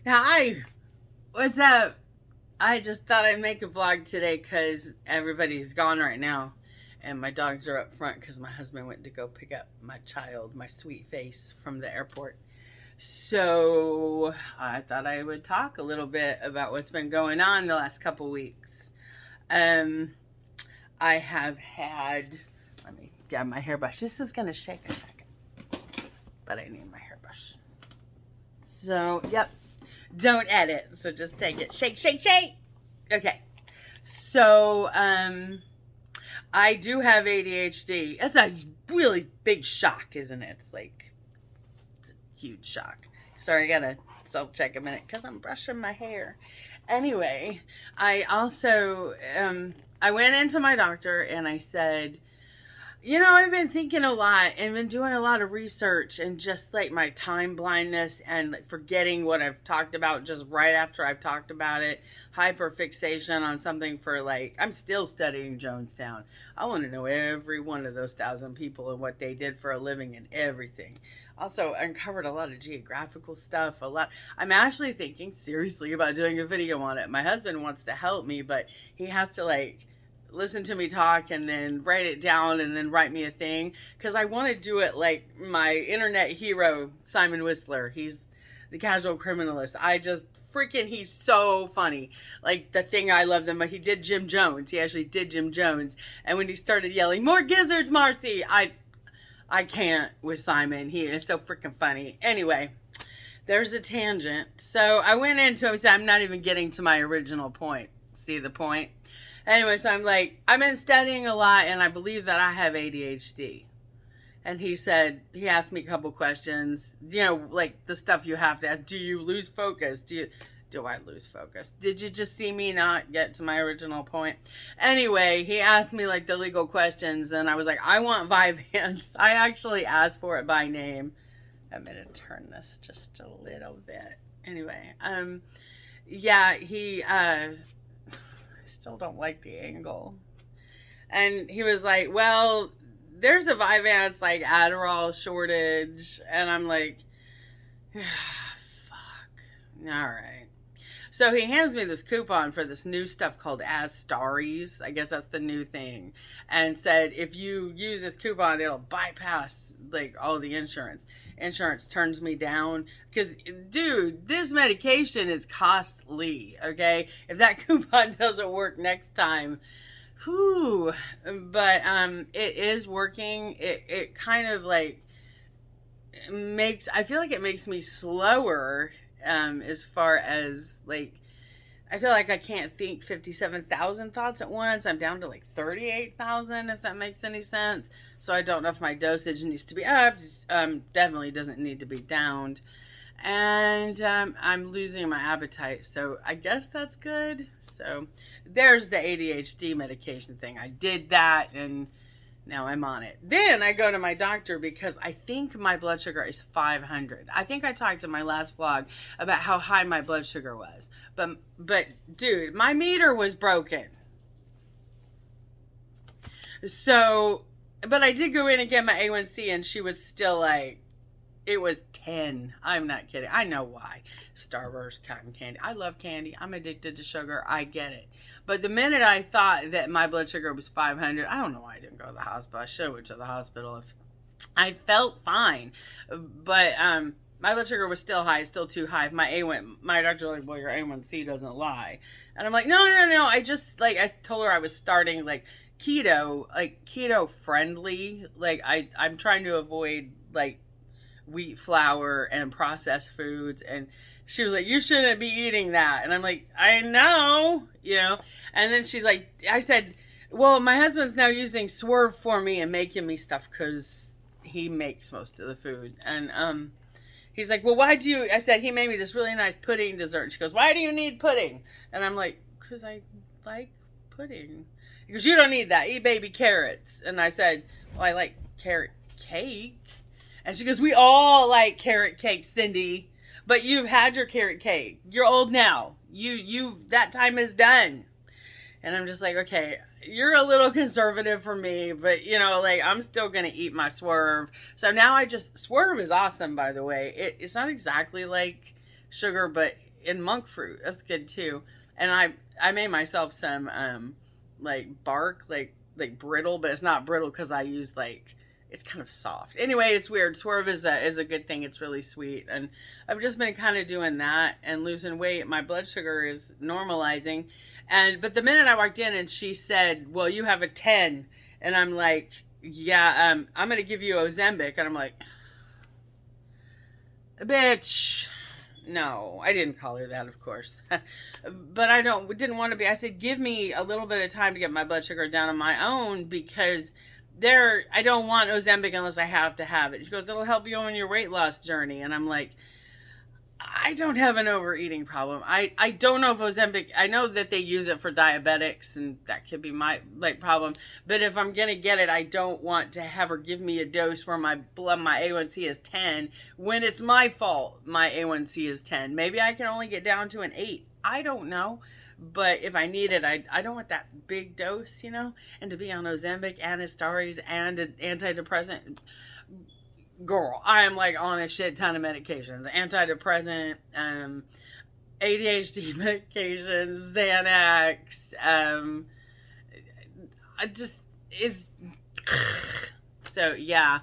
Hi, what's up? I just thought I'd make a vlog today because everybody's gone right now. And my dogs are up front because my husband went to go pick up my child, my sweet face, from the airport. So I thought I would talk a little bit about what's been going on the last couple weeks. Um, I have had, let me grab my hairbrush. This is going to shake a second, but I need my hairbrush. So, yep. Don't edit, so just take it. Shake, shake, shake. Okay. So, I do have ADHD. It's a really big shock, isn't it? It's a huge shock. Sorry, I gotta self-check a minute because I'm brushing my hair. Anyway, I also, I went into my doctor and I said, I've been thinking a lot and been doing a lot of research, and just like my time blindness and like forgetting what I've talked about just right after I've talked about it, hyperfixation on something for like, I'm still studying Jonestown. I want to know every one of those 1,000 people and what they did for a living and everything. Also, uncovered a lot of geographical stuff, a lot. I'm actually thinking seriously about doing a video on it. My husband wants to help me, but he has to like listen to me talk and then write it down and then write me a thing, because I want to do it like my internet hero Simon Whistler. He's the casual criminalist. I just freaking, he's so funny. Like the thing I love them, he did Jim Jones. He actually did Jim Jones, and when he started yelling more gizzards Marcy, I can't with Simon. He is so freaking funny. Anyway, there's a tangent. So I went into him and said, I'm not even getting to my original point. See the point? Anyway, so I'm like, I've been studying a lot and I believe that I have ADHD. And he asked me a couple questions, like the stuff you have to ask. Do you lose focus? Do I lose focus? Did you just see me not get to my original point? Anyway, he asked me like the legal questions and I was like, I want Vyvanse. I actually asked for it by name. I'm going to turn this just a little bit. Anyway, yeah, he, still don't like the angle. And he was like, well, there's a Vyvanse like Adderall shortage. And I'm like, fuck. All right. So he hands me this coupon for this new stuff called As Starries. I guess that's the new thing. And said, if you use this coupon, it'll bypass like all the insurance. Insurance turns me down because, dude, this medication is costly. Okay, if that coupon doesn't work next time, whew. But it is working. It kind of like I feel like it makes me slower. As far as like, I feel like I can't think 57,000 thoughts at once. I'm down to like 38,000, if that makes any sense. So I don't know if my dosage needs to be up. Definitely doesn't need to be downed. And I'm losing my appetite. So I guess that's good. So there's the ADHD medication thing. I did that and now I'm on it. Then I go to my doctor because I think my blood sugar is 500. I think I talked in my last vlog about how high my blood sugar was. But dude, my meter was broken. So, but I did go in and get my A1C and she was still like, it was 10. I'm not kidding. I know why. Starburst, cotton candy. I love candy. I'm addicted to sugar. I get it. But the minute I thought that my blood sugar was 500, I don't know why I didn't go to the hospital. I should have went to the hospital if I felt fine. But my blood sugar was still high, still too high. My doctor was like, well, your A1C doesn't lie. And I'm like, no. I just, like, I told her I was starting, like, keto friendly. Like, I'm trying to avoid, like, wheat flour and processed foods, and she was like, you shouldn't be eating that. And I'm like, I know, and then she's like, I said, well, my husband's now using Swerve for me and making me stuff because he makes most of the food. And he's like, well, why do you, I said, he made me this really nice pudding dessert. She goes, why do you need pudding? And I'm like, because I like pudding. He goes, you don't need that, eat baby carrots. And I said, well, I like carrot cake. And she goes, we all like carrot cake, Cindy, but you've had your carrot cake. You're old now. That time is done. And I'm just like, okay, you're a little conservative for me, but like, I'm still going to eat my Swerve. So now Swerve is awesome, by the way. It's not exactly like sugar, but and monk fruit. That's good too. And I made myself some like bark, like brittle, but it's not brittle because I use like it's kind of soft. Anyway, it's weird. Swerve is a good thing. It's really sweet, and I've just been kind of doing that and losing weight. My blood sugar is normalizing, but the minute I walked in and she said, "Well, you have a 10," and I'm like, "Yeah, I'm gonna give you Ozempic," and I'm like, "Bitch." No, I didn't call her that, of course. But didn't want to be. I said, give me a little bit of time to get my blood sugar down on my own because I don't want Ozempic unless I have to have it. She goes, it'll help you on your weight loss journey. And I'm like, I don't have an overeating problem. I don't know if Ozempic, I know that they use it for diabetics and that could be my like problem. But if I'm going to get it, I don't want to have her give me a dose where my A1C is 10 when it's my fault. My A1C is 10. Maybe I can only get down to an 8. I don't know. But if I need it, I don't want that big dose, and to be on Ozempic and Astaris and an antidepressant. Girl, I am like on a shit ton of medications. Antidepressant, ADHD medications, Xanax, I just is so yeah.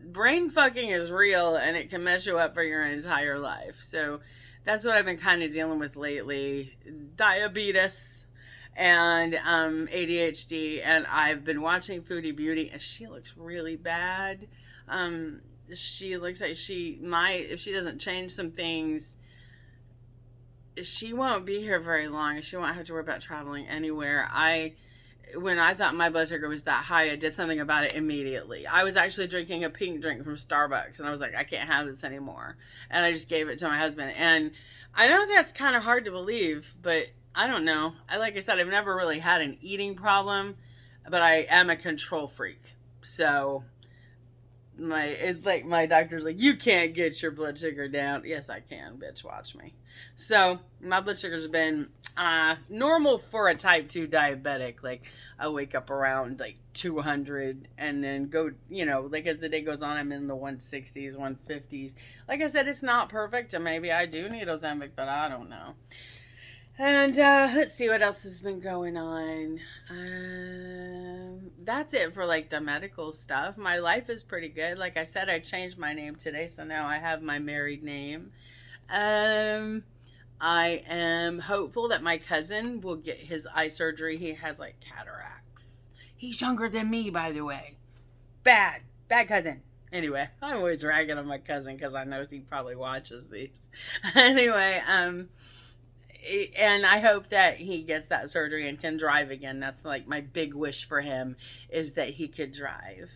Brain fucking is real and it can mess you up for your entire life. So that's what I've been kind of dealing with lately. Diabetes and ADHD, and I've been watching Foodie Beauty, and she looks really bad. She looks like if she doesn't change some things, she won't be here very long. She won't have to worry about traveling anywhere. When I thought my blood sugar was that high, I did something about it immediately. I was actually drinking a pink drink from Starbucks, and I was like, I can't have this anymore. And I just gave it to my husband. And I know that's kind of hard to believe, but I don't know. Like I said, I've never really had an eating problem, but I am a control freak. So my doctor's like, you can't get your blood sugar down. Yes, I can, bitch. Watch me. So my blood sugar's been normal for a type 2 diabetic. Like I wake up around like 200 and then go, like as the day goes on, I'm in the 160s, 150s. Like I said, it's not perfect, and maybe I do need Ozempic, but I don't know. And let's see what else has been going on. That's it for like the medical stuff. My life is pretty good. Like I said, I changed my name today, so now I have my married name. I am hopeful that my cousin will get his eye surgery. He has like cataracts. He's younger than me, by the way. Bad cousin. Anyway, I'm always ragging on my cousin because I know he probably watches these. Anyway, and I hope that he gets that surgery and can drive again. That's like my big wish for him, is that he could drive.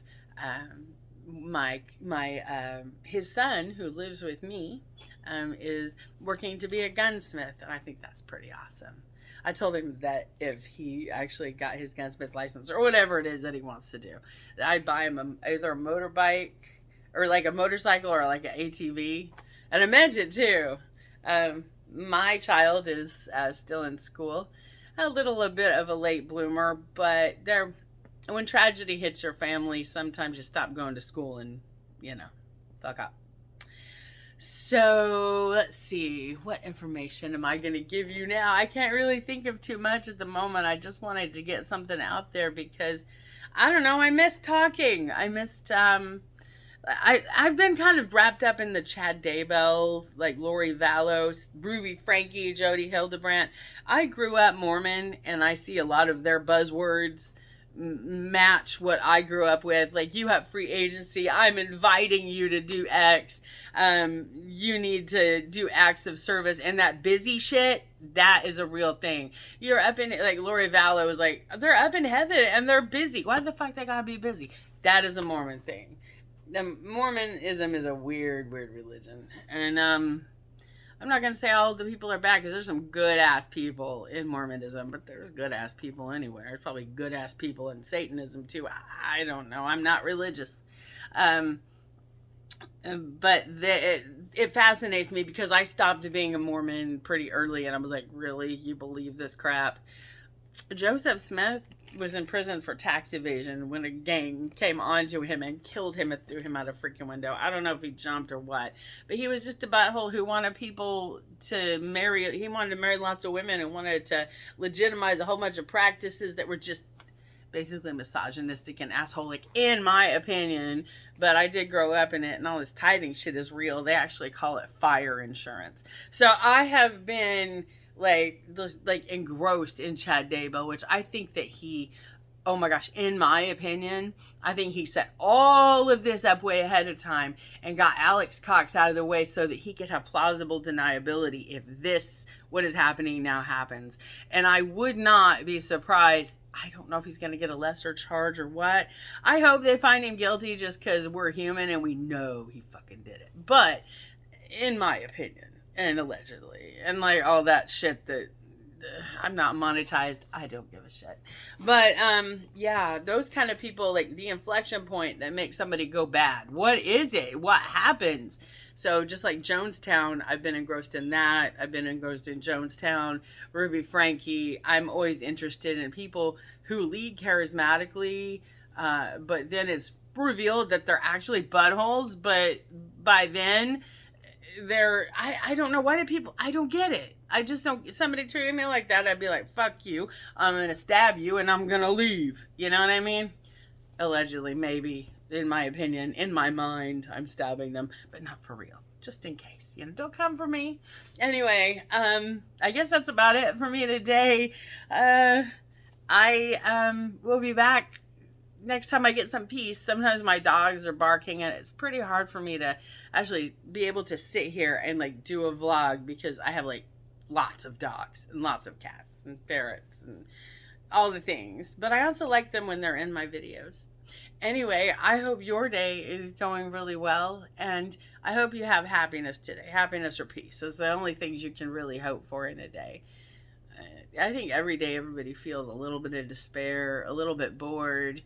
His son, who lives with me, is working to be a gunsmith, and I think that's pretty awesome. I told him that if he actually got his gunsmith license or whatever it is that he wants to do, that I'd buy him either a motorbike or like a motorcycle or like an ATV. And I meant it too. My child is still in school, a bit of a late bloomer, but when tragedy hits your family, sometimes you stop going to school and, fuck up. So let's see, what information am I going to give you now? I can't really think of too much at the moment. I just wanted to get something out there because, I don't know, I missed talking. I missed, I've been kind of wrapped up in the Chad Daybell, like Lori Vallow, Ruby Frankie, Jody Hildebrandt. I grew up Mormon, and I see a lot of their buzzwords match what I grew up with. Like, you have free agency. I'm inviting you to do X. You need to do acts of service. And that BuZzY shit, that is a real thing. You're up in, like, Lori Vallow was like, they're up in heaven and they're busy. Why the fuck they gotta be busy? That is a Mormon thing. Mormonism is a weird religion. And I'm not going to say all the people are bad, because there's some good-ass people in Mormonism, but there's good-ass people anywhere. There's probably good-ass people in Satanism, too. I don't know. I'm not religious. But it fascinates me because I stopped being a Mormon pretty early, and I was like, really? You believe this crap? Joseph Smith was in prison for tax evasion when a gang came onto him and killed him and threw him out a freaking window. I don't know if he jumped or what, but he was just a butthole who wanted people to marry. He wanted to marry lots of women and wanted to legitimize a whole bunch of practices that were just basically misogynistic and assholic, in my opinion. But I did grow up in it, and all this tithing shit is real. They actually call it fire insurance. So I have been like engrossed in Chad Daybell, which I think that he, oh my gosh, in my opinion, I think he set all of this up way ahead of time and got Alex Cox out of the way so that he could have plausible deniability if this, what is happening now, happens. And I would not be surprised. I don't know if he's going to get a lesser charge or what. I hope they find him guilty just because we're human and we know he fucking did it. But in my opinion, and allegedly, and like all that shit that I'm not monetized, I don't give a shit. But yeah, those kind of people, like the inflection point that makes somebody go bad. What is it? What happens? So just like Jonestown, I've been engrossed in that. I've been engrossed in Jonestown, Ruby Frankie. I'm always interested in people who lead charismatically, but then it's revealed that they're actually buttholes. But by then, I don't know, why do people, I don't get it. I just don't, if somebody treated me like that, I'd be like, fuck you, I'm gonna stab you and I'm gonna leave. You know what I mean? Allegedly, maybe, in my opinion, in my mind, I'm stabbing them, but not for real, just in case, you know, don't come for me. Anyway, I guess that's about it for me today. I will be back next time I get some peace. Sometimes my dogs are barking and it's pretty hard for me to actually be able to sit here and like do a vlog because I have like lots of dogs and lots of cats and ferrets and all the things. But I also like them when they're in my videos. Anyway, I hope your day is going really well, and I hope you have happiness today. Happiness or peace is the only things you can really hope for in a day. I think every day everybody feels a little bit of despair, a little bit bored,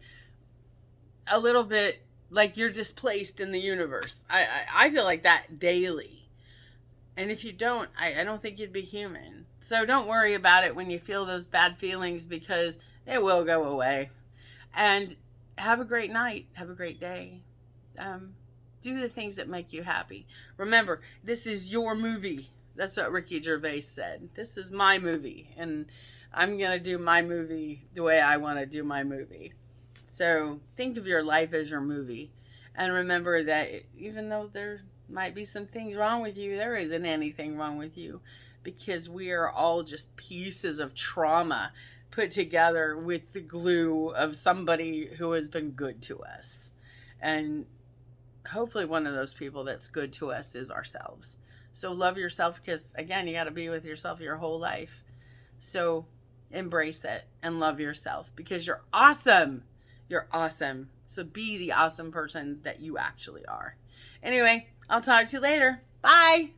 a little bit like you're displaced in the universe. I feel like that daily. And if you don't, I don't think you'd be human. So don't worry about it when you feel those bad feelings, because it will go away. And have a great night. Have a great day. Do the things that make you happy. Remember, this is your movie. That's what Ricky Gervais said. This is my movie. And I'm going to do my movie the way I want to do my movie. So think of your life as your movie. And remember that even though there might be some things wrong with you, there isn't anything wrong with you, because we are all just pieces of trauma put together with the glue of somebody who has been good to us. And hopefully one of those people that's good to us is ourselves. So love yourself, because again, you got to be with yourself your whole life. So embrace it and love yourself, because you're awesome. You're awesome. So be the awesome person that you actually are. Anyway, I'll talk to you later. Bye.